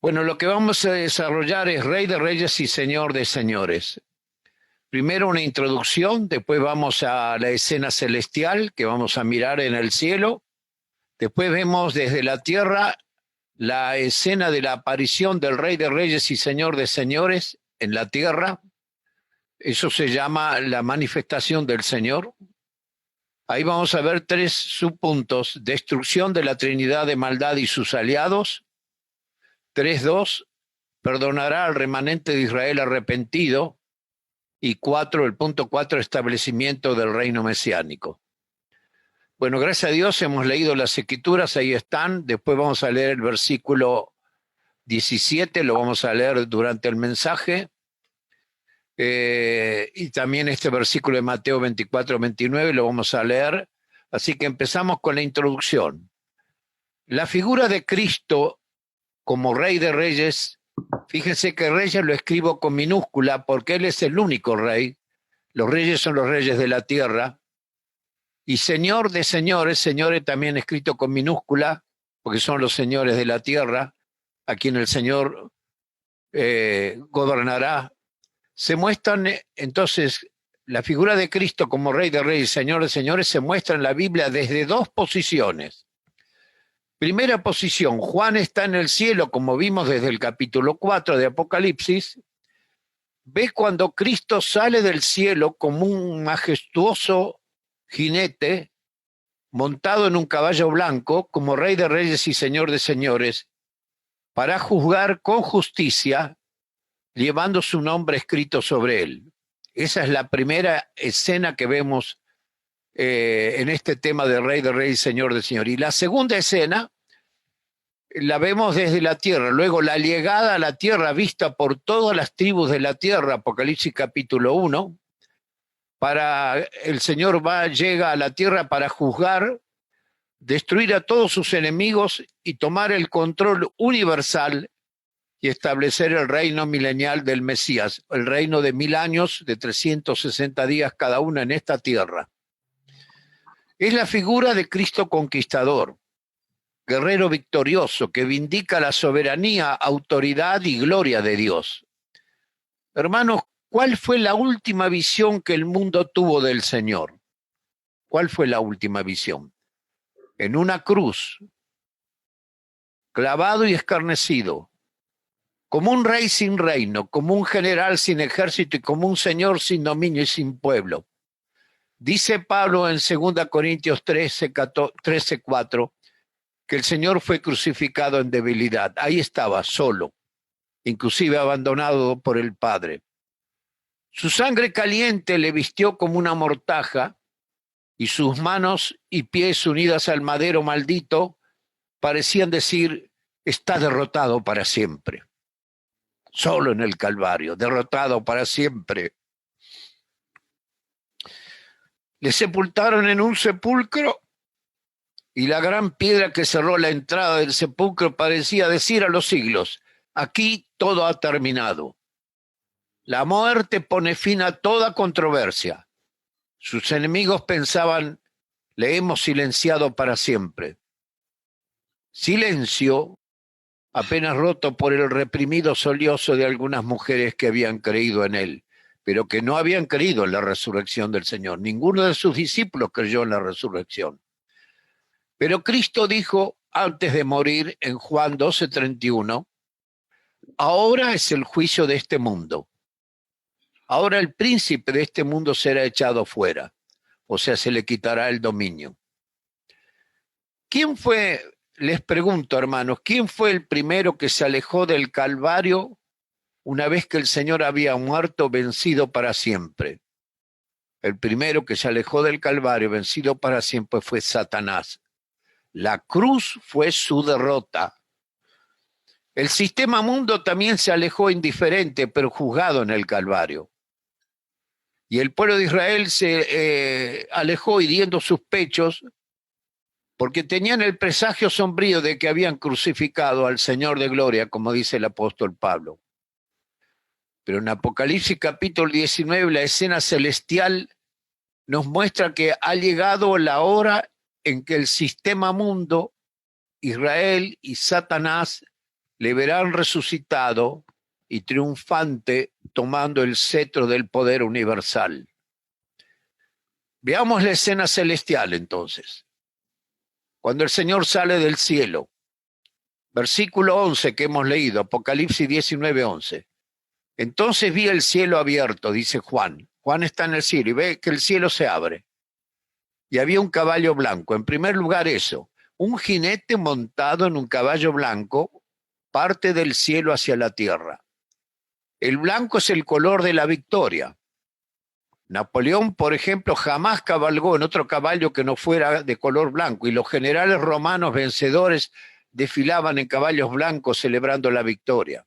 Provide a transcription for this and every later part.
Bueno, lo que vamos a desarrollar es Rey de Reyes y Señor de Señores. Primero una introducción, después vamos a la escena celestial que vamos a mirar en el cielo. Después vemos desde la tierra la escena de la aparición del Rey de Reyes y Señor de Señores en la tierra. Eso se llama la manifestación del Señor. Ahí vamos a ver tres subpuntos: destrucción de la Trinidad de maldad y sus aliados. 3.2, perdonará al remanente de Israel arrepentido. Y 4, el punto 4, establecimiento del reino mesiánico. Bueno, gracias a Dios hemos leído las escrituras, ahí están. Después vamos a leer el versículo 17, lo vamos a leer durante el mensaje. Y también este versículo de Mateo 24-29 lo vamos a leer. Así que empezamos con la introducción. La figura de Cristo como Rey de Reyes, fíjense que Reyes lo escribo con minúscula porque Él es el único Rey. Los reyes son los reyes de la tierra. Y Señor de Señores, Señores también escrito con minúscula, porque son los señores de la tierra, a quien el Señor gobernará. Se muestran, entonces, la figura de Cristo como Rey de Reyes, Señor de Señores, se muestra en la Biblia desde dos posiciones. Primera posición, Juan está en el cielo, como vimos desde el capítulo 4 de Apocalipsis. Ve cuando Cristo sale del cielo como un majestuoso jinete montado en un caballo blanco, como Rey de Reyes y Señor de Señores, para juzgar con justicia, llevando su nombre escrito sobre él. Esa es la primera escena que vemos en este tema de Rey de Reyes y Señor de Señores. Y la segunda escena la vemos desde la tierra, luego la llegada a la tierra vista por todas las tribus de la tierra, Apocalipsis capítulo 1, el Señor llega a la tierra para juzgar, destruir a todos sus enemigos y tomar el control universal y establecer el reino milenial del Mesías, el reino de 1000 años, de 360 días cada uno en esta tierra. Es la figura de Cristo conquistador, guerrero victorioso, que vindica la soberanía, autoridad y gloria de Dios. Hermanos, ¿cuál fue la última visión que el mundo tuvo del Señor? ¿Cuál fue la última visión? En una cruz, clavado y escarnecido, como un rey sin reino, como un general sin ejército y como un señor sin dominio y sin pueblo. Dice Pablo en 2 Corintios 13:4, que el Señor fue crucificado en debilidad. Ahí estaba, solo, inclusive abandonado por el Padre. Su sangre caliente le vistió como una mortaja y sus manos y pies unidas al madero maldito parecían decir: está derrotado para siempre. Solo en el Calvario, derrotado para siempre. Le sepultaron en un sepulcro y la gran piedra que cerró la entrada del sepulcro parecía decir a los siglos: aquí todo ha terminado. La muerte pone fin a toda controversia. Sus enemigos pensaban: le hemos silenciado para siempre. Silencio apenas roto por el reprimido sollozo de algunas mujeres que habían creído en él, pero que no habían creído en la resurrección del Señor. Ninguno de sus discípulos creyó en la resurrección. Pero Cristo dijo antes de morir en Juan 12:31, ahora es el juicio de este mundo. Ahora el príncipe de este mundo será echado fuera, o sea, se le quitará el dominio. ¿Quién fue, les pregunto, hermanos, quién fue el primero que se alejó del Calvario una vez que el Señor había muerto, vencido para siempre? El primero que se alejó del Calvario, vencido para siempre, fue Satanás. La cruz fue su derrota. El sistema mundo también se alejó indiferente, pero juzgado en el Calvario. Y el pueblo de Israel se alejó hiriendo sus pechos porque tenían el presagio sombrío de que habían crucificado al Señor de gloria, como dice el apóstol Pablo. Pero en Apocalipsis capítulo 19, la escena celestial nos muestra que ha llegado la hora en que el sistema mundo, Israel y Satanás, le verán resucitado y triunfante tomando el cetro del poder universal. Veamos la escena celestial entonces. Cuando el Señor sale del cielo, versículo 11 que hemos leído, Apocalipsis 19:11. Entonces vi el cielo abierto, dice Juan. Juan está en el cielo y ve que el cielo se abre. Y había un caballo blanco. En primer lugar eso, un jinete montado en un caballo blanco parte del cielo hacia la tierra. El blanco es el color de la victoria. Napoleón, por ejemplo, jamás cabalgó en otro caballo que no fuera de color blanco, y los generales romanos vencedores desfilaban en caballos blancos celebrando la victoria.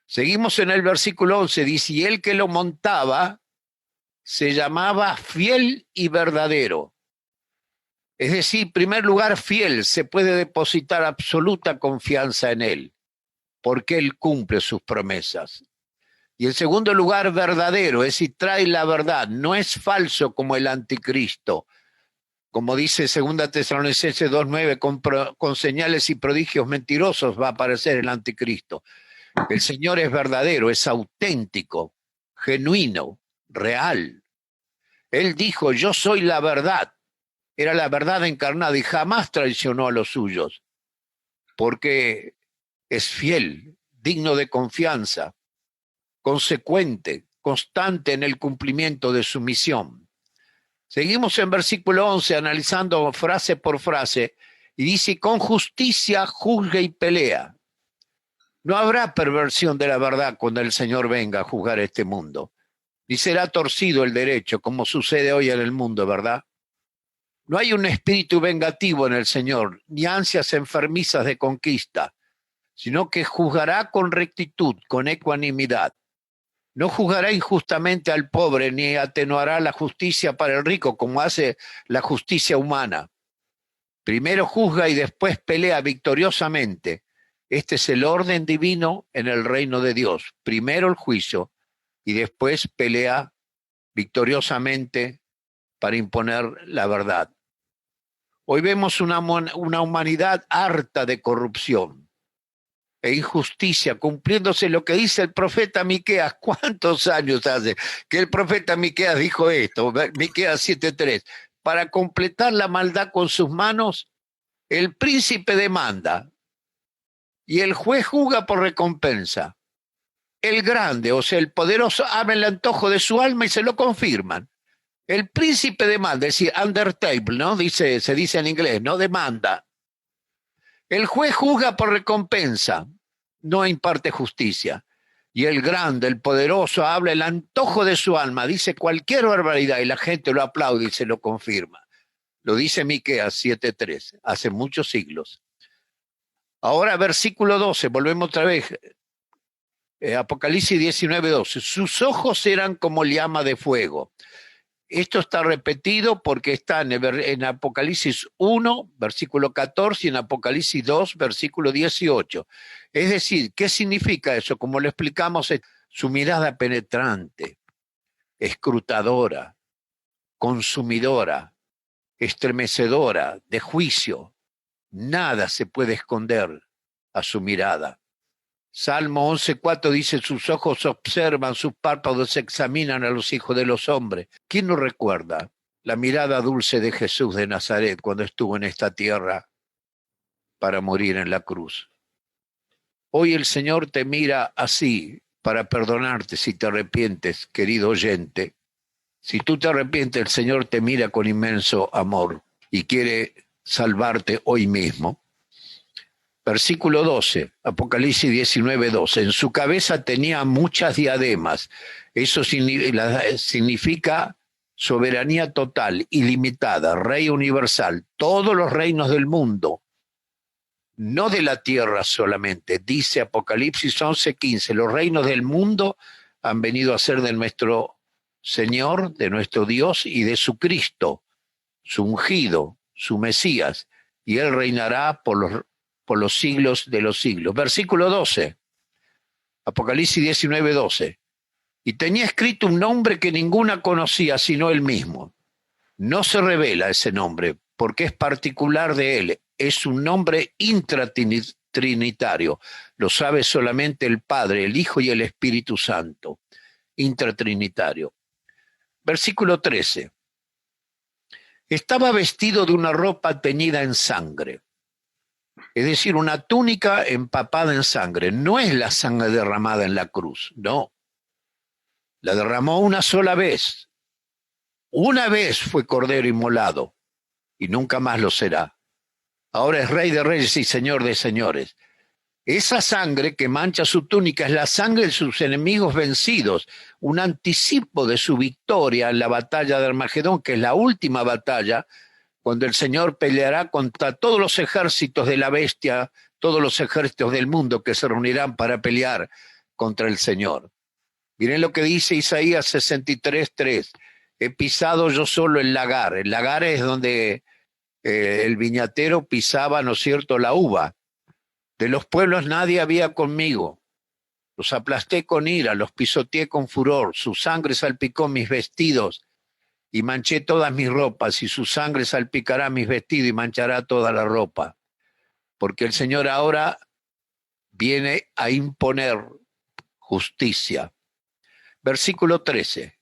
Seguimos en el versículo 11, dice, y el que lo montaba se llamaba fiel y verdadero. Es decir, en primer lugar, fiel, se puede depositar absoluta confianza en él, porque él cumple sus promesas. Y en segundo lugar, verdadero, es decir, trae la verdad, no es falso como el anticristo. Como dice 2 Tesalonicenses 2:9, con señales y prodigios mentirosos va a aparecer el anticristo. El Señor es verdadero, es auténtico, genuino, real. Él dijo, yo soy la verdad. Era la verdad encarnada y jamás traicionó a los suyos, porque es fiel, digno de confianza, consecuente, constante en el cumplimiento de su misión. Seguimos en versículo 11 analizando frase por frase y dice, con justicia juzga y pelea. No habrá perversión de la verdad cuando el Señor venga a juzgar este mundo, ni será torcido el derecho como sucede hoy en el mundo, ¿verdad? No hay un espíritu vengativo en el Señor, ni ansias enfermizas de conquista, sino que juzgará con rectitud, con ecuanimidad. No juzgará injustamente al pobre, ni atenuará la justicia para el rico, como hace la justicia humana. Primero juzga y después pelea victoriosamente. Este es el orden divino en el reino de Dios. Primero el juicio y después pelea victoriosamente para imponer la verdad. Hoy vemos una humanidad harta de corrupción e injusticia, cumpliéndose lo que dice el profeta Miqueas. ¿Cuántos años hace que el profeta Miqueas dijo esto? Miqueas 7:3. Para completar la maldad con sus manos, el príncipe demanda y el juez juzga por recompensa. El grande, o sea, el poderoso, abre el antojo de su alma y se lo confirman. El príncipe demanda, es decir, under table, ¿no? Se dice en inglés, ¿no? Demanda. El juez juzga por recompensa, no imparte justicia. Y el grande, el poderoso, habla el antojo de su alma, dice cualquier barbaridad y la gente lo aplaude y se lo confirma. Lo dice Miqueas 7:3, hace muchos siglos. Ahora, versículo 12, volvemos otra vez. Apocalipsis 19:12. Sus ojos eran como llama de fuego. Esto está repetido porque está en Apocalipsis 1, versículo 14, y en Apocalipsis 2, versículo 18. Es decir, ¿qué significa eso? Como lo explicamos, su mirada penetrante, escrutadora, consumidora, estremecedora, de juicio. Nada se puede esconder a su mirada. Salmo 11:4 dice, sus ojos observan, sus párpados examinan a los hijos de los hombres. ¿Quién no recuerda la mirada dulce de Jesús de Nazaret cuando estuvo en esta tierra para morir en la cruz? Hoy el Señor te mira así para perdonarte si te arrepientes, querido oyente. Si tú te arrepientes, el Señor te mira con inmenso amor y quiere salvarte hoy mismo. Versículo 12, Apocalipsis 19:12. En su cabeza tenía muchas diademas. Eso significa soberanía total, ilimitada, rey universal. Todos los reinos del mundo, no de la tierra solamente. Dice Apocalipsis 11:15, los reinos del mundo han venido a ser de nuestro Señor, de nuestro Dios y de su Cristo, su ungido, su Mesías, y él reinará por los siglos de los siglos. Versículo 12, Apocalipsis 19:12. Y tenía escrito un nombre que ninguna conocía sino él mismo. No se revela ese nombre porque es particular de él. Es un nombre intratrinitario. Lo sabe solamente el Padre, el Hijo y el Espíritu Santo. Intratrinitario. Versículo 13. Estaba vestido de una ropa teñida en sangre. Es decir, una túnica empapada en sangre. No es la sangre derramada en la cruz, no. La derramó una sola vez. Una vez fue cordero inmolado y nunca más lo será. Ahora es Rey de Reyes y Señor de Señores. Esa sangre que mancha su túnica es la sangre de sus enemigos vencidos, un anticipo de su victoria en la batalla de Armagedón, que es la última batalla, cuando el Señor peleará contra todos los ejércitos de la bestia, todos los ejércitos del mundo que se reunirán para pelear contra el Señor. Miren lo que dice Isaías 63:3. He pisado yo solo el lagar. El lagar es donde el viñatero pisaba, ¿no es cierto?, la uva. De los pueblos nadie había conmigo. Los aplasté con ira, los pisoteé con furor. Su sangre salpicó mis vestidos y manché todas mis ropas, y su sangre salpicará mis vestidos y manchará toda la ropa. Porque el Señor ahora viene a imponer justicia. Versículo 13.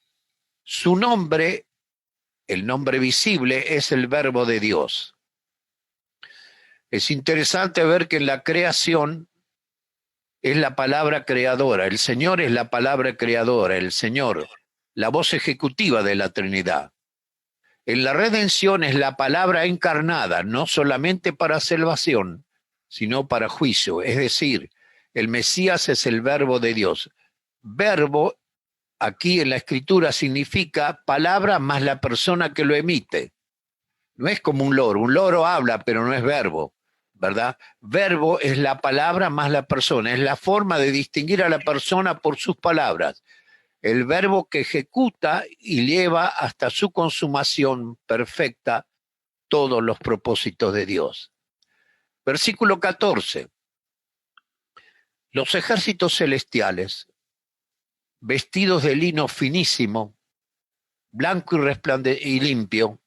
Su nombre, el nombre visible, es el Verbo de Dios. Es interesante ver que en la creación es la palabra creadora. El Señor es la palabra creadora, el Señor, la voz ejecutiva de la Trinidad. En la redención es la palabra encarnada, no solamente para salvación, sino para juicio. Es decir, el Mesías es el Verbo de Dios. Verbo, aquí en la Escritura, significa palabra más la persona que lo emite. No es como un loro habla, pero no es verbo, ¿verdad? Verbo es la palabra más la persona, es la forma de distinguir a la persona por sus palabras. El verbo que ejecuta y lleva hasta su consumación perfecta todos los propósitos de Dios. Versículo 14. Los ejércitos celestiales, vestidos de lino finísimo, blanco y limpio,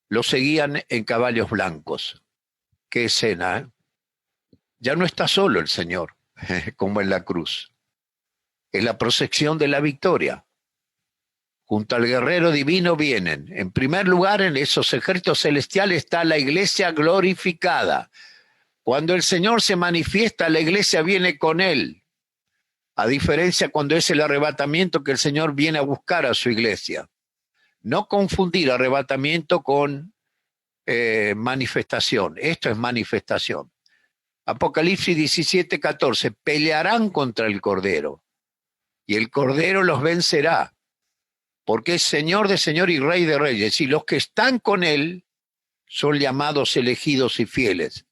lo seguían en caballos blancos. Qué escena, ¿eh? Ya no está solo el Señor, como en la cruz. Es la procesión de la victoria. Junto al guerrero divino vienen. En primer lugar, en esos ejércitos celestiales está la iglesia glorificada. Cuando el Señor se manifiesta, la iglesia viene con él. A diferencia cuando es el arrebatamiento que el Señor viene a buscar a su iglesia. No confundir arrebatamiento con manifestación. Esto es manifestación. Apocalipsis 17:14. Pelearán contra el Cordero y el Cordero los vencerá, porque es Señor de señores y Rey de reyes, y los que están con él son llamados elegidos y fieles.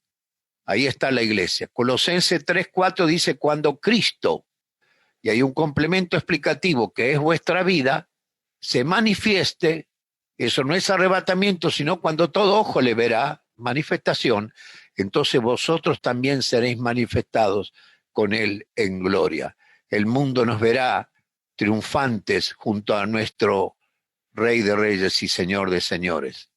Ahí está la iglesia. Colosenses 3:4 dice, cuando Cristo, y hay un complemento explicativo que es vuestra vida, se manifieste, eso no es arrebatamiento, sino cuando todo ojo le verá, manifestación, entonces vosotros también seréis manifestados con él en gloria. El mundo nos verá triunfantes junto a nuestro Rey de Reyes y Señor de Señores.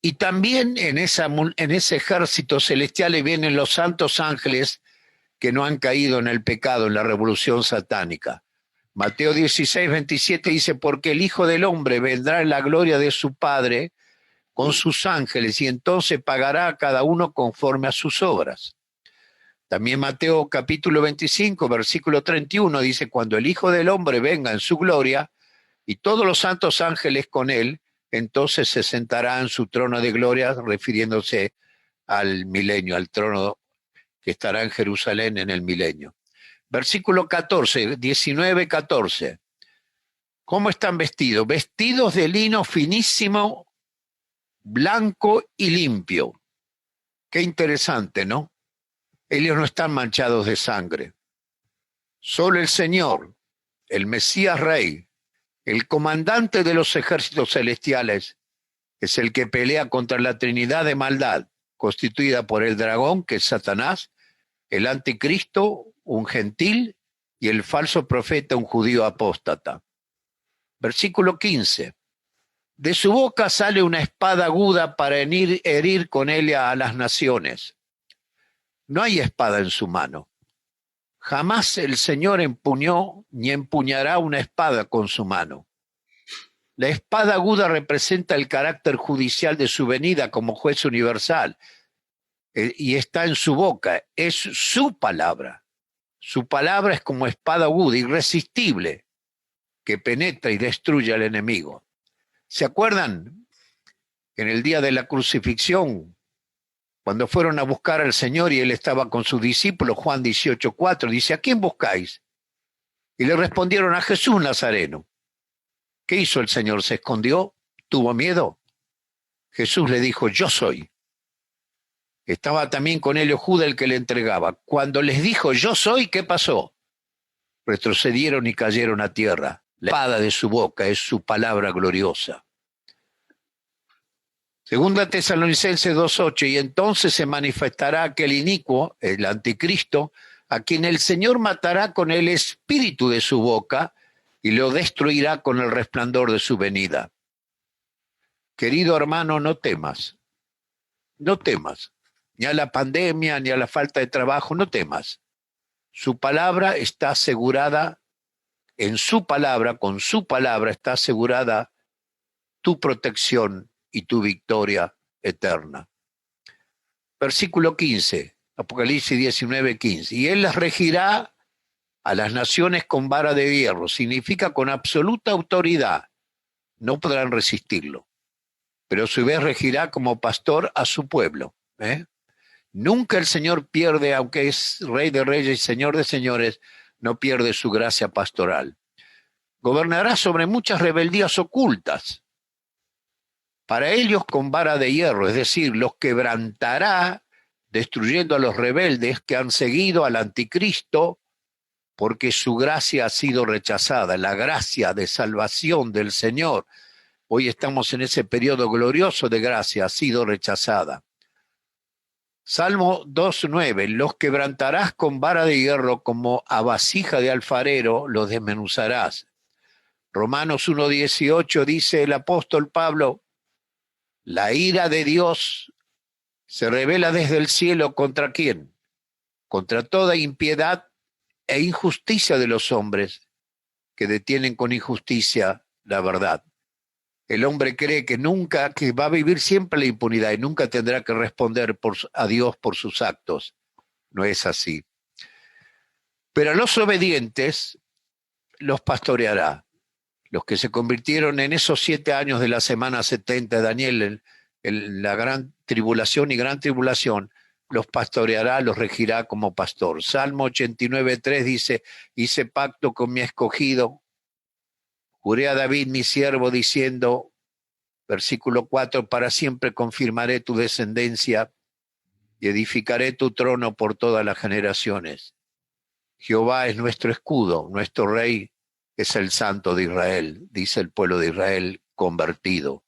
Y también en ese ejército celestial vienen los santos ángeles que no han caído en el pecado, en la revolución satánica. Mateo 16:27 dice, porque el Hijo del Hombre vendrá en la gloria de su Padre con sus ángeles y entonces pagará a cada uno conforme a sus obras. También Mateo capítulo 25, versículo 31 dice, cuando el Hijo del Hombre venga en su gloria y todos los santos ángeles con él, entonces se sentará en su trono de gloria, refiriéndose al milenio, al trono que estará en Jerusalén en el milenio. Versículo 14, 19:14. ¿Cómo están vestidos? Vestidos de lino finísimo, blanco y limpio. Qué interesante, ¿no? Ellos no están manchados de sangre. Solo el Señor, el Mesías Rey, el comandante de los ejércitos celestiales, es el que pelea contra la Trinidad de maldad, constituida por el dragón, que es Satanás, el anticristo, un gentil, y el falso profeta, un judío apóstata. Versículo 15. De su boca sale una espada aguda para herir con ella a las naciones. No hay espada en su mano. Jamás el Señor empuñó ni empuñará una espada con su mano. La espada aguda representa el carácter judicial de su venida como juez universal y está en su boca. Es su palabra. Su palabra es como espada aguda, irresistible, que penetra y destruye al enemigo. ¿Se acuerdan? En el día de la crucifixión, cuando fueron a buscar al Señor y él estaba con sus discípulos, Juan 18:4, dice, ¿a quién buscáis? Y le respondieron, a Jesús Nazareno. ¿Qué hizo el Señor? ¿Se escondió? ¿Tuvo miedo? Jesús le dijo, yo soy. Estaba también con ellos Judas, el que le entregaba. Cuando les dijo, yo soy, ¿qué pasó? Retrocedieron y cayeron a tierra. La espada de su boca es su palabra gloriosa. Segunda Tesalonicenses 2:8, y entonces se manifestará aquel inicuo, el anticristo, a quien el Señor matará con el espíritu de su boca y lo destruirá con el resplandor de su venida. Querido hermano, no temas, no temas, ni a la pandemia, ni a la falta de trabajo, no temas. Su palabra está asegurada, en su palabra, con su palabra está asegurada tu protección y tu victoria eterna. Versículo 15, Apocalipsis 19:15. Y él las regirá a las naciones con vara de hierro. Significa con absoluta autoridad. No podrán resistirlo. Pero a su vez regirá como pastor a su pueblo. Nunca el Señor pierde, aunque es Rey de Reyes y Señor de Señores, no pierde su gracia pastoral. Gobernará sobre muchas rebeldías ocultas. Para ellos con vara de hierro, es decir, los quebrantará destruyendo a los rebeldes que han seguido al anticristo porque su gracia ha sido rechazada, la gracia de salvación del Señor. Hoy estamos en ese periodo glorioso de gracia, ha sido rechazada. Salmo 2:9, los quebrantarás con vara de hierro como a vasija de alfarero los desmenuzarás. Romanos 1:18 dice el apóstol Pablo, la ira de Dios se revela desde el cielo ¿contra quién? Contra toda impiedad e injusticia de los hombres que detienen con injusticia la verdad. El hombre cree que va a vivir siempre la impunidad y nunca tendrá que responder a Dios por sus actos. No es así. Pero a los obedientes los pastoreará. Los que se convirtieron en esos 7 años de la semana 70 de Daniel, en la gran tribulación y gran tribulación, los pastoreará, los regirá como pastor. Salmo 89:3 dice, hice pacto con mi escogido, juré a David mi siervo diciendo, versículo 4, para siempre confirmaré tu descendencia y edificaré tu trono por todas las generaciones. Jehová es nuestro escudo, nuestro rey es el Santo de Israel, dice el pueblo de Israel convertido.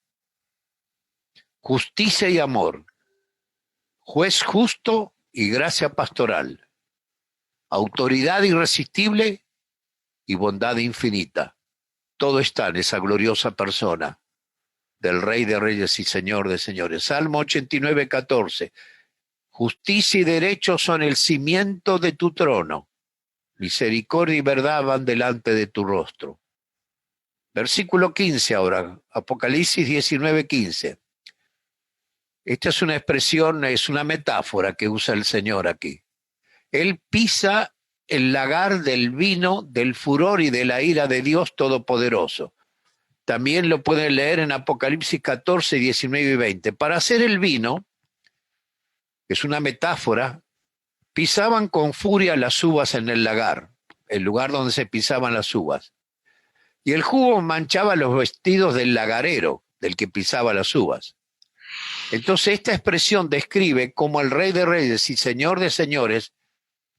Justicia y amor, juez justo y gracia pastoral, autoridad irresistible y bondad infinita. Todo está en esa gloriosa persona del Rey de Reyes y Señor de Señores. Salmo 89:14. Justicia y derecho son el cimiento de tu trono. Misericordia y verdad van delante de tu rostro. Versículo 15 ahora, Apocalipsis 19:15. Esta es una expresión, es una metáfora que usa el Señor aquí. Él pisa el lagar del vino, del furor y de la ira de Dios Todopoderoso. También lo pueden leer en Apocalipsis 14, 19 y 20. Para hacer el vino, es una metáfora, pisaban con furia las uvas en el lagar, el lugar donde se pisaban las uvas. Y el jugo manchaba los vestidos del lagarero, del que pisaba las uvas. Entonces esta expresión describe cómo el Rey de Reyes y Señor de Señores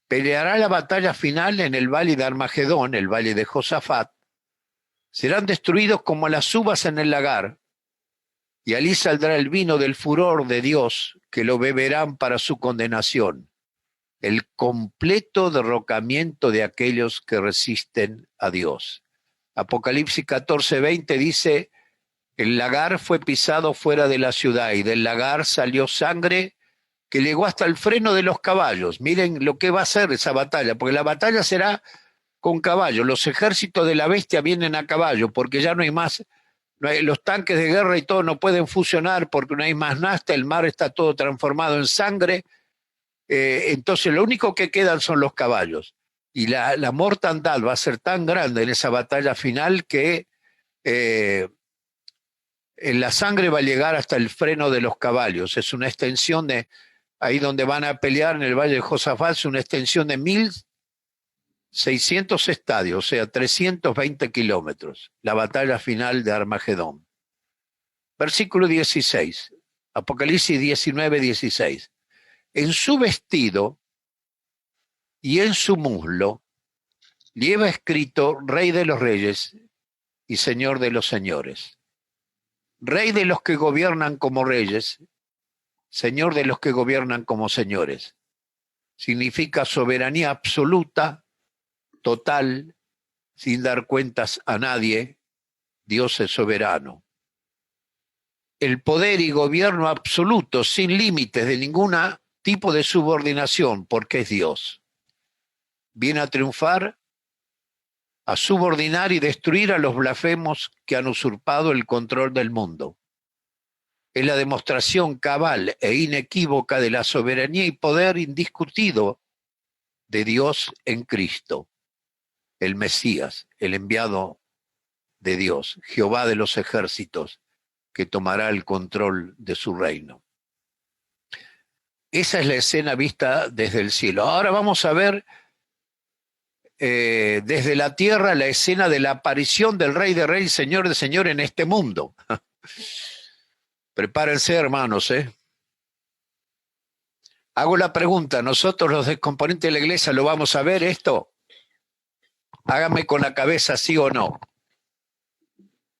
peleará la batalla final en el valle de Armagedón, el valle de Josafat. Serán destruidos como las uvas en el lagar, y allí saldrá el vino del furor de Dios, que lo beberán para su condenación, el completo derrocamiento de aquellos que resisten a Dios. Apocalipsis 14:20 dice, el lagar fue pisado fuera de la ciudad, y del lagar salió sangre que llegó hasta el freno de los caballos. Miren lo que va a ser esa batalla, porque la batalla será con caballos. Los ejércitos de la bestia vienen a caballo, porque ya no hay más, los tanques de guerra y todo no pueden fusionar porque no hay más nafta, el mar está todo transformado en sangre. Entonces lo único que quedan son los caballos. Y la mortandad va a ser tan grande en esa batalla final que la sangre va a llegar hasta el freno de los caballos. Es una extensión de, ahí donde van a pelear en el Valle de Josafat, es una extensión de 1.600 estadios, o sea, 320 kilómetros. La batalla final de Armagedón. Versículo 16, Apocalipsis 19, 16. En su vestido y en su muslo lleva escrito Rey de los Reyes y Señor de los Señores. Rey de los que gobiernan como reyes, Señor de los que gobiernan como señores. Significa soberanía absoluta, total, sin dar cuentas a nadie. Dios es soberano. El poder y gobierno absoluto, sin límites de ningún tipo de subordinación, porque es Dios. Viene a triunfar, a subordinar y destruir a los blasfemos que han usurpado el control del mundo. Es la demostración cabal e inequívoca de la soberanía y poder indiscutido de Dios en Cristo, el Mesías, el enviado de Dios, Jehová de los ejércitos, que tomará el control de su reino. Esa es la escena vista desde el cielo. Ahora vamos a ver desde la tierra la escena de la aparición del Rey de Reyes, Señor de Señores en este mundo. Prepárense, hermanos, Hago la pregunta, ¿nosotros los componentes de la iglesia lo vamos a ver esto? Háganme con la cabeza sí o no.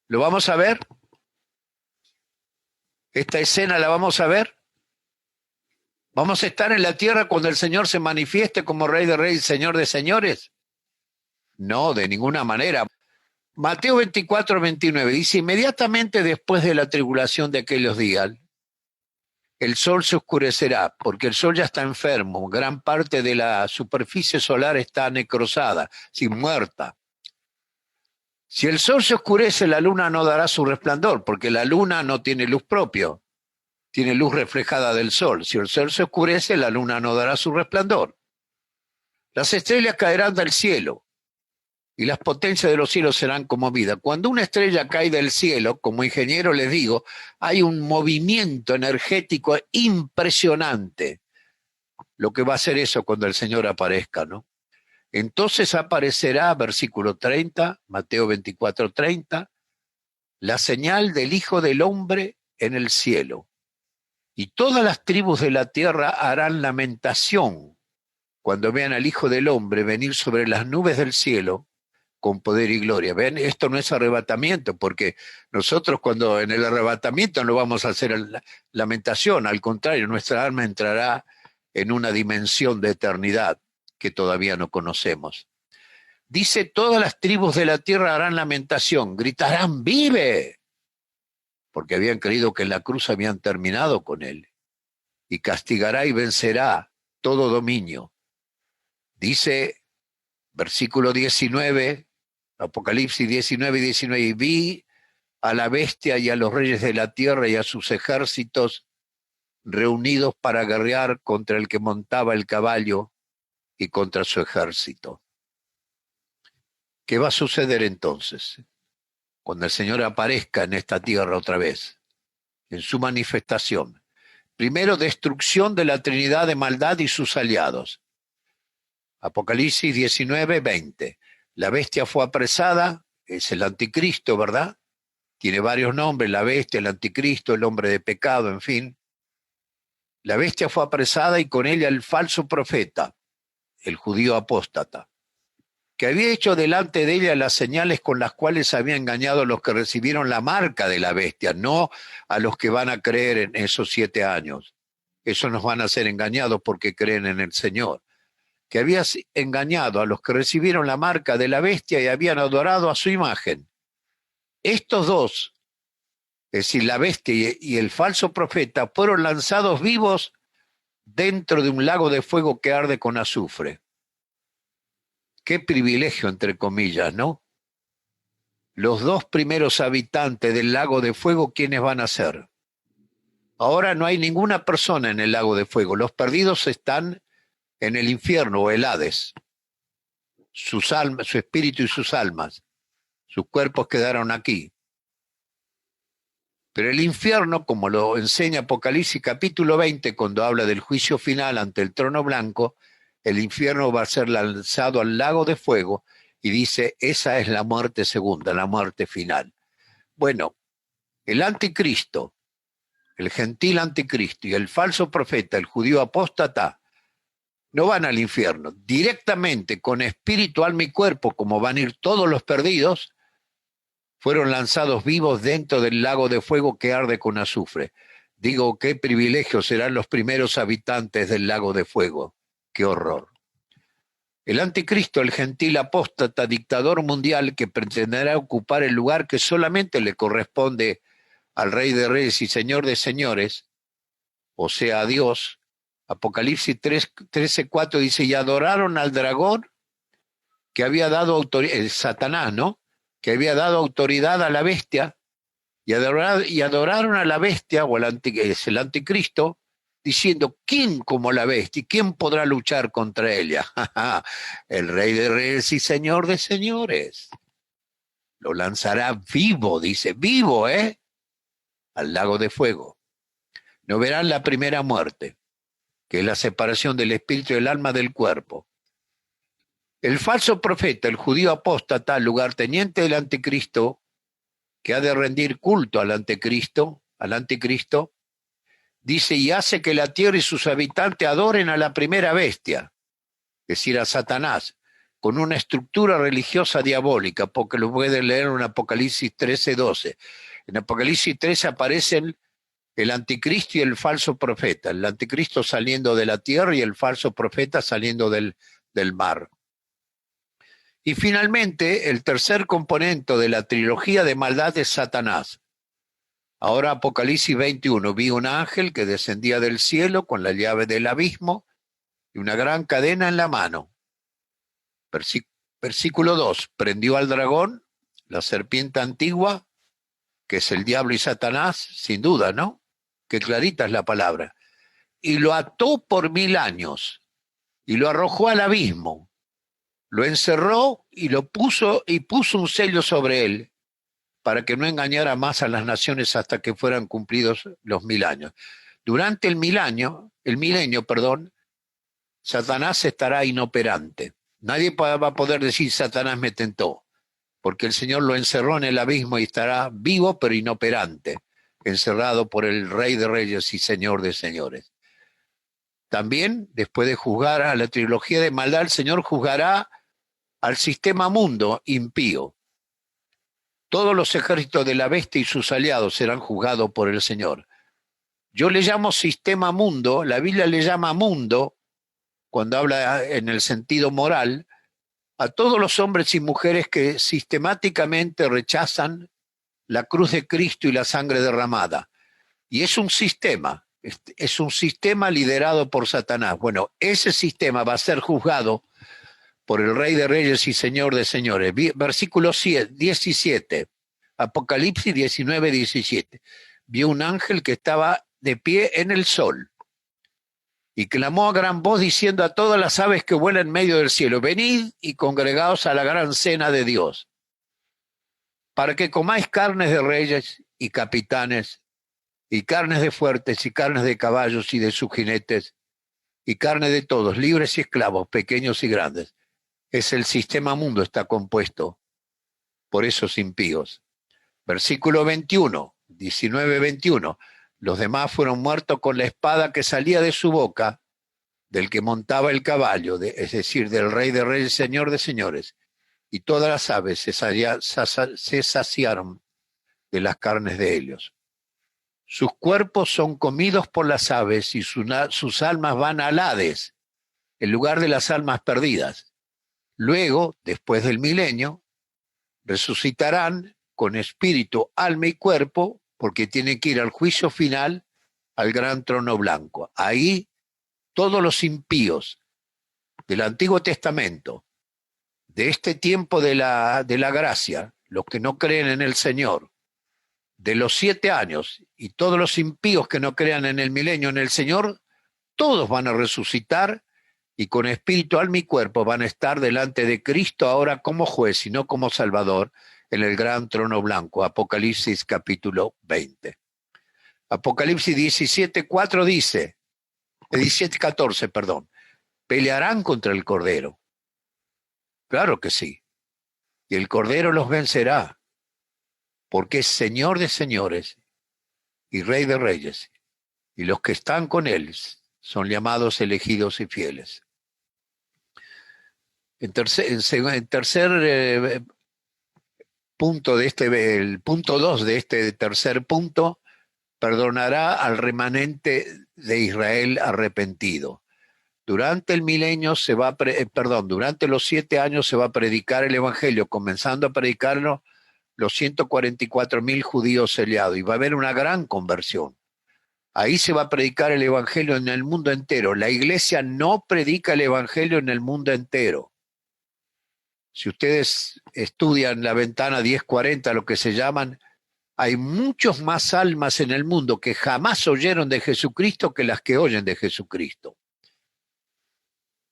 ¿Lo vamos a ver? ¿Esta escena la vamos a ver? ¿Vamos a estar en la tierra cuando el Señor se manifieste como Rey de Reyes, Señor de Señores? No, de ninguna manera. Mateo 24, 29 dice, inmediatamente después de la tribulación de aquellos días, el sol se oscurecerá, porque el sol ya está enfermo, gran parte de la superficie solar está necrosada, sin muerta. Si el sol se oscurece, la luna no dará su resplandor, porque la luna no tiene luz propia, tiene luz reflejada del sol. Si el sol se oscurece, la luna no dará su resplandor. Las estrellas caerán del cielo, y las potencias de los cielos serán conmovidas. Cuando una estrella cae del cielo, como ingeniero les digo, hay un movimiento energético impresionante. Lo que va a hacer eso cuando el Señor aparezca, ¿no? Entonces aparecerá, versículo 30, Mateo 24, 30, la señal del Hijo del Hombre en el cielo. Y todas las tribus de la tierra harán lamentación cuando vean al Hijo del Hombre venir sobre las nubes del cielo con poder y gloria. ¿Ven? Esto no es arrebatamiento, porque nosotros cuando en el arrebatamiento no vamos a hacer lamentación, al contrario, nuestra alma entrará en una dimensión de eternidad que todavía no conocemos. Dice, todas las tribus de la tierra harán lamentación, gritarán, ¡vive! Porque habían creído que en la cruz habían terminado con él. Y castigará y vencerá todo dominio. Dice, versículo 19, Apocalipsis 19, 19, y vi a la bestia y a los reyes de la tierra y a sus ejércitos reunidos para guerrear contra el que montaba el caballo y contra su ejército. ¿Qué va a suceder entonces? Cuando el Señor aparezca en esta tierra otra vez, en su manifestación. Primero, destrucción de la Trinidad de maldad y sus aliados. Apocalipsis 19, 20. La bestia fue apresada, es el anticristo, ¿verdad? Tiene varios nombres, la bestia, el anticristo, el hombre de pecado, en fin. La bestia fue apresada y con ella el falso profeta, el judío apóstata, que había hecho delante de ella las señales con las cuales había engañado a los que recibieron la marca de la bestia, no a los que van a creer en esos 7 años. Esos nos van a ser engañados porque creen en el Señor. Que había engañado a los que recibieron la marca de la bestia y habían adorado a su imagen. Estos dos, es decir, la bestia y el falso profeta, fueron lanzados vivos dentro de un lago de fuego que arde con azufre. Qué privilegio, entre comillas, ¿no? Los dos primeros habitantes del lago de fuego, ¿quiénes van a ser? Ahora no hay ninguna persona en el lago de fuego. Los perdidos están en el infierno o el Hades. Sus almas, su espíritu y sus almas. Sus cuerpos quedaron aquí. Pero el infierno, como lo enseña Apocalipsis capítulo 20, cuando habla del juicio final ante el trono blanco, el infierno va a ser lanzado al lago de fuego y dice, esa es la muerte segunda, la muerte final. Bueno, el anticristo, el gentil anticristo y el falso profeta, el judío apóstata, no van al infierno. Directamente, con espíritu, alma y cuerpo, como van a ir todos los perdidos, fueron lanzados vivos dentro del lago de fuego que arde con azufre. Digo, qué privilegio serán los primeros habitantes del lago de fuego. Qué horror. El anticristo, el gentil apóstata, dictador mundial que pretenderá ocupar el lugar que solamente le corresponde al Rey de Reyes y Señor de Señores, o sea, a Dios. Apocalipsis 13:4 dice, y adoraron al dragón que había dado autoridad, Satanás, ¿no? Que había dado autoridad a la bestia, y adoraron a la bestia, o es el anticristo, diciendo, ¿quién como la bestia? ¿Quién podrá luchar contra ella? El Rey de Reyes y Señor de Señores. Lo lanzará vivo, dice, vivo, al lago de fuego. No verán la primera muerte, que es la separación del espíritu y del alma del cuerpo. El falso profeta, el judío apóstata, lugarteniente del anticristo, que ha de rendir culto al anticristo, dice, y hace que la tierra y sus habitantes adoren a la primera bestia, es decir, a Satanás, con una estructura religiosa diabólica, porque lo pueden leer en Apocalipsis 13:12. En Apocalipsis 13 aparecen el anticristo y el falso profeta, el anticristo saliendo de la tierra y el falso profeta saliendo del mar. Y finalmente, el tercer componente de la trilogía de maldad es Satanás. Ahora Apocalipsis 21, vi un ángel que descendía del cielo con la llave del abismo y una gran cadena en la mano. Versículo 2, prendió al dragón, la serpiente antigua, que es el diablo y Satanás, sin duda, ¿no? Que clarita es la palabra. Y lo ató por 1000 años y lo arrojó al abismo. Lo encerró y puso un sello sobre él para que no engañara más a las naciones hasta que fueran cumplidos los 1000 años. Durante el milenio, Satanás estará inoperante. Nadie va a poder decir Satanás me tentó, porque el Señor lo encerró en el abismo y estará vivo pero inoperante, encerrado por el Rey de Reyes y Señor de Señores. También, después de juzgar a la trilogía de maldad, el Señor juzgará al sistema mundo impío. Todos los ejércitos de la bestia y sus aliados serán juzgados por el Señor. Yo le llamo sistema mundo, la Biblia le llama mundo, cuando habla en el sentido moral, a todos los hombres y mujeres que sistemáticamente rechazan la cruz de Cristo y la sangre derramada. Y es un sistema liderado por Satanás. Bueno, ese sistema va a ser juzgado por el Rey de Reyes y Señor de Señores. Versículo 17, Apocalipsis 19:17. Vio un ángel que estaba de pie en el sol y clamó a gran voz diciendo a todas las aves que vuelan en medio del cielo, venid y congregaos a la gran cena de Dios, para que comáis carnes de reyes y capitanes, y carnes de fuertes, y carnes de caballos y de sus jinetes, y carne de todos, libres y esclavos, pequeños y grandes. Es el sistema mundo, está compuesto por esos impíos. Versículo 21, 19-21. Los demás fueron muertos con la espada que salía de su boca, del que montaba el caballo, es decir, del Rey de Reyes, Señor de Señores. Y todas las aves se saciaron de las carnes de ellos. Sus cuerpos son comidos por las aves y sus almas van al Hades, el lugar de las almas perdidas. Luego, después del milenio, resucitarán con espíritu, alma y cuerpo, porque tienen que ir al juicio final, al gran trono blanco. Ahí todos los impíos del Antiguo Testamento, de este tiempo de la gracia, los que no creen en el Señor, de los 7 años, y todos los impíos que no crean en el milenio en el Señor, todos van a resucitar y con espíritu, alma y cuerpo van a estar delante de Cristo ahora como juez y no como Salvador en el gran trono blanco. Apocalipsis capítulo 20. Apocalipsis 17:4 dice, 17:14, perdón, pelearán contra el Cordero. Claro que sí. Y el Cordero los vencerá, porque es Señor de señores y Rey de reyes. Y los que están con él son llamados elegidos y fieles. En tercer punto de el punto 2 de este tercer punto, perdonará al remanente de Israel arrepentido. Durante el milenio durante los 7 años se va a predicar el evangelio, comenzando a predicarlo los 144.000 judíos sellados, y va a haber una gran conversión. Ahí se va a predicar el evangelio en el mundo entero. La iglesia no predica el evangelio en el mundo entero. Si ustedes estudian la ventana 1040, lo que se llaman, hay muchos más almas en el mundo que jamás oyeron de Jesucristo que las que oyen de Jesucristo.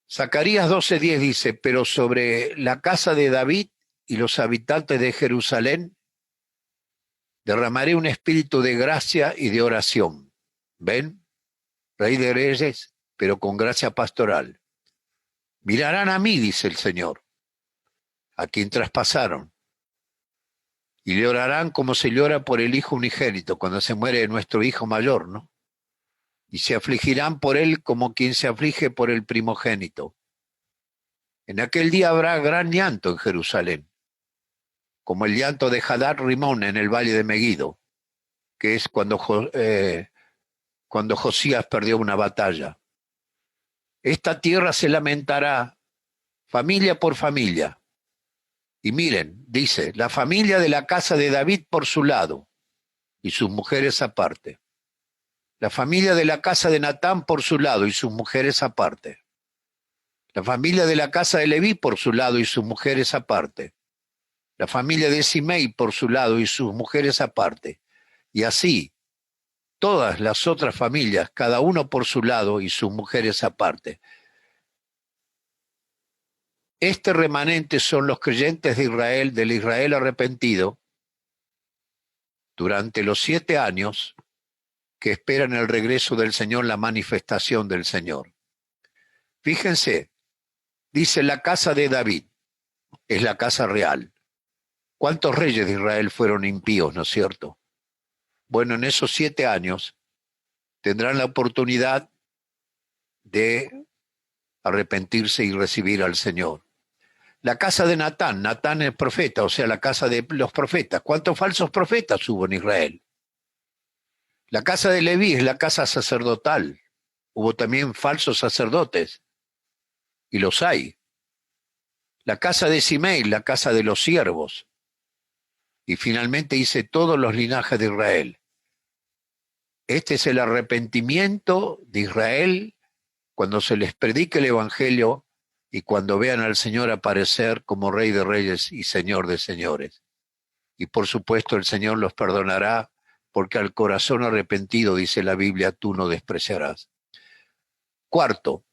Zacarías 12:10 dice, pero sobre la casa de David y los habitantes de Jerusalén derramaré un espíritu de gracia y de oración. ¿Ven? Rey de reyes, pero con gracia pastoral. Mirarán a mí, dice el Señor, a quien traspasaron, y le orarán como se llora por el hijo unigénito cuando se muere nuestro hijo mayor, ¿no? Y se afligirán por él como quien se aflige por el primogénito. En aquel día habrá gran llanto en Jerusalén, como el llanto de Hadad Rimón en el valle de Megido, que es cuando Josías perdió una batalla. Esta tierra se lamentará familia por familia. Y miren, dice, la familia de la casa de David por su lado, y sus mujeres aparte. La familia de la casa de Natán por su lado, y sus mujeres aparte. La familia de la casa de Leví por su lado, y sus mujeres aparte. La familia de Simei por su lado, y sus mujeres aparte. Y así, todas las otras familias, cada uno por su lado, y sus mujeres aparte. Este remanente son los creyentes de Israel, del Israel arrepentido, durante los 7 años que esperan el regreso del Señor, la manifestación del Señor. Fíjense, dice la casa de David, es la casa real. ¿Cuántos reyes de Israel fueron impíos, no es cierto? Bueno, en esos 7 años tendrán la oportunidad de arrepentirse y recibir al Señor. La casa de Natán, Natán es profeta, o sea, la casa de los profetas. ¿Cuántos falsos profetas hubo en Israel? La casa de Leví es la casa sacerdotal. Hubo también falsos sacerdotes, y los hay. La casa de Simei, la casa de los siervos. Y finalmente dice todos los linajes de Israel. Este es el arrepentimiento de Israel cuando se les predique el evangelio y cuando vean al Señor aparecer como Rey de reyes y Señor de señores. Y por supuesto el Señor los perdonará, porque al corazón arrepentido, dice la Biblia, tú no despreciarás. Cuarto,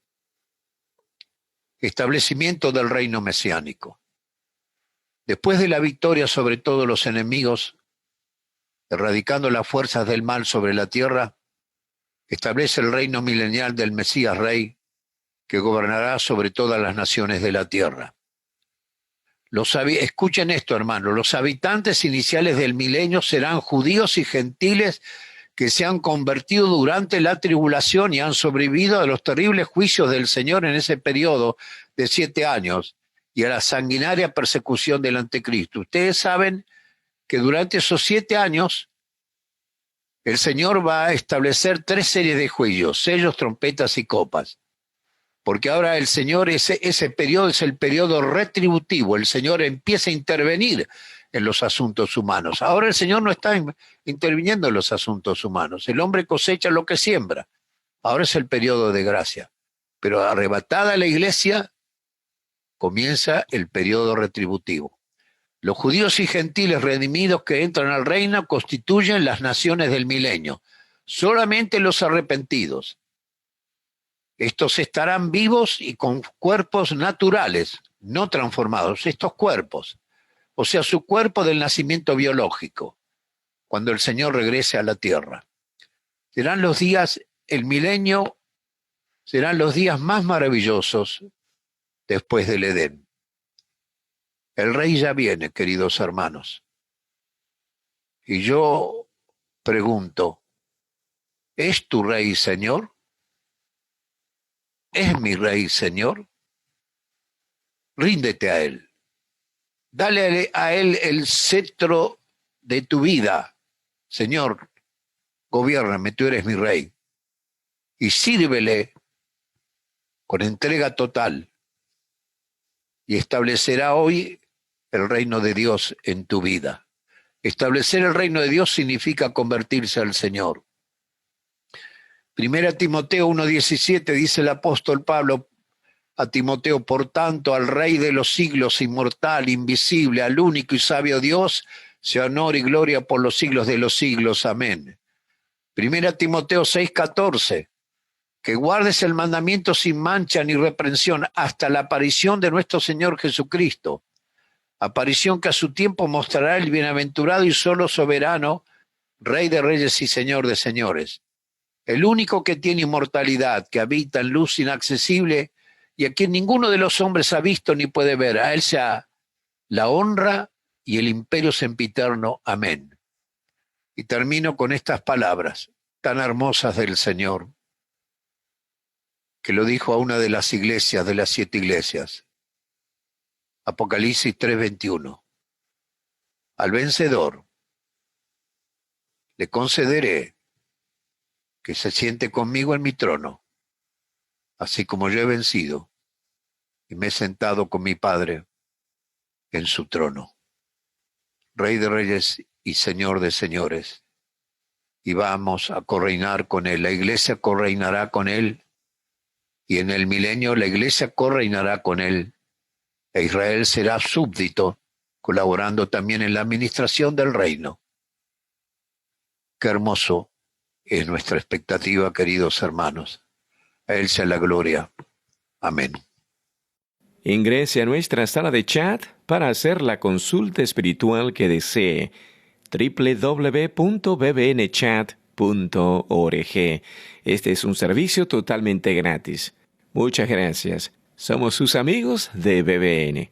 establecimiento del reino mesiánico. Después de la victoria sobre todos los enemigos, erradicando las fuerzas del mal sobre la tierra, establece el reino milenial del Mesías Rey, que gobernará sobre todas las naciones de la tierra. Escuchen esto, hermanos, los habitantes iniciales del milenio serán judíos y gentiles que se han convertido durante la tribulación y han sobrevivido a los terribles juicios del Señor en ese periodo de 7 años y a la sanguinaria persecución del anticristo. Ustedes saben que durante esos 7 años el Señor va a establecer 3 series de juicios, sellos, trompetas y copas. Porque ahora el Señor, ese periodo es el periodo retributivo. El Señor empieza a intervenir en los asuntos humanos. Ahora el Señor no está interviniendo en los asuntos humanos. El hombre cosecha lo que siembra. Ahora es el periodo de gracia. Pero arrebatada la iglesia, comienza el periodo retributivo. Los judíos y gentiles redimidos que entran al reino constituyen las naciones del milenio. Solamente los arrepentidos. Estos estarán vivos y con cuerpos naturales, no transformados, estos cuerpos. O sea, su cuerpo del nacimiento biológico, cuando el Señor regrese a la tierra. Serán los días, el milenio, serán los días más maravillosos después del Edén. El rey ya viene, queridos hermanos. Y yo pregunto, ¿es tu rey, Señor? ¿Es mi rey, Señor? Ríndete a él. Dale a él el cetro de tu vida. Señor, gobiérname, tú eres mi rey. Y sírvele con entrega total. Y establecerá hoy el reino de Dios en tu vida. Establecer el reino de Dios significa convertirse al Señor. Primera Timoteo 1:17 dice el apóstol Pablo a Timoteo: por tanto, al Rey de los siglos, inmortal, invisible, al único y sabio Dios, sea honor y gloria por los siglos de los siglos. Amén. Primera Timoteo 6:14, que guardes el mandamiento sin mancha ni reprensión hasta la aparición de nuestro Señor Jesucristo, aparición que a su tiempo mostrará el bienaventurado y solo soberano, Rey de reyes y Señor de señores, el único que tiene inmortalidad, que habita en luz inaccesible y a quien ninguno de los hombres ha visto ni puede ver. A él sea la honra y el imperio sempiterno. Amén. Y termino con estas palabras tan hermosas del Señor, que lo dijo a una de las iglesias, de las 7 iglesias. Apocalipsis 3:21. Al vencedor le concederé que se siente conmigo en mi trono, así como yo he vencido y me he sentado con mi Padre en su trono. Rey de reyes y Señor de señores. Y vamos a correinar con él. La iglesia correinará con él. Y en el milenio la iglesia correinará con él. E Israel será súbdito, colaborando también en la administración del reino. Qué hermoso es nuestra expectativa, queridos hermanos. A él sea la gloria. Amén. Ingrese a nuestra sala de chat para hacer la consulta espiritual que desee. www.bbnchat.org. Este es un servicio totalmente gratis. Muchas gracias. Somos sus amigos de BBN.